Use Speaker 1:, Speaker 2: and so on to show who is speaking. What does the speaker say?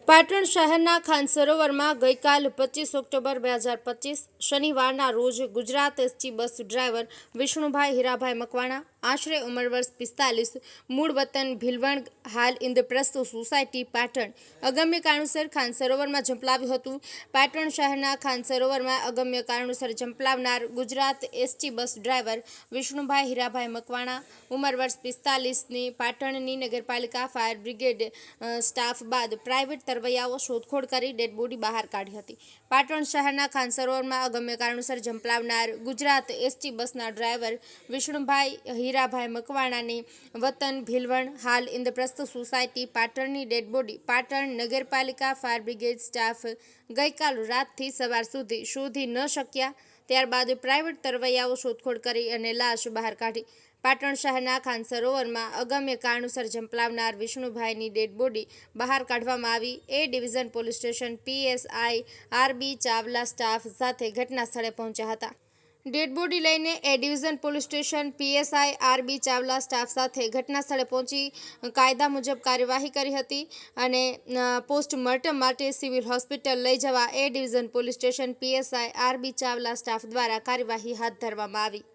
Speaker 1: પાટણ શહેરના ખાન સરોવરમાં ગઈકાલ 25 ઓક્ટોબર 2025 શનિવારના રોજ Gujarat ST bus driver Vishnubhai Hirabhai Makwana આશરે ઉંમર વર્ષ 45 મૂળ વતન ભીલવણ હાલ ઇન્દ્રપ્રસ્થ સોસાયટી પાટણ અગમ્ય કારણોસર ખાન સરોવરમાં ઝંપલાવ્યું હતું। પાટણ શહેરના ખાન સરોવરમાં અગમ્ય કારણોસર ઝંપલાવનાર Gujarat ST bus driver Vishnubhai Hirabhai Makwana ઉંમર વર્ષ 45ની પાટણની નગરપાલિકા ફાયર બ્રિગેડ સ્ટાફ બાદ પ્રાઇવેટ તરવૈયાઓ શોધખોળ કરી ડેડ બોડી બહાર કાઢી હતી। પાટણ શહેરના ખાન સરોવરમાં અગમ્ય કારણોસર ઝંપલાવનાર ગુજરાત એસટી બસના ડ્રાઈવર વિષ્ણુભાઈ હીરાભાઈ મકવાણાની વતન ભીલવણ હાલ ઇન્દ્રપ્રસ્થ સોસાયટી પાટણની ડેડ બોડી પાટણ નગરપાલિકા ફાયર બ્રિગેડ સ્ટાફ ગઈકાલ રાતથી સવાર સુધી શોધી ન શક્યા। ત્યારબાદ પ્રાઇવેટ તરવૈયાઓ શોધખોળ કરી અને લાશ બહાર કાઢી। પાટણ શહેરના ખાન સરોવરમાં અગમ્ય કારણોસર ઝંપલાવનાર વિષ્ણુભાઈની ડેડ બોડી બહાર કાઢવામાં આવી। A division police station PSI RB Chawla staff સાથે ઘટના સ્થળે પહોંચ્યા હતા। ડેડ બોડી લઈને A division police station PSI RB Chawla staff સાથે ઘટના સ્થળે પહોંચી કાયદા મુજબ કાર્યવાહી કરી હતી અને પોસ્ટમોર્ટમ માટે સિવિલ હોસ્પિટલ લઈ જવા A division police station PSI RB Chawla staff દ્વારા કાર્યવાહી હાથ ધરવામાં આવી।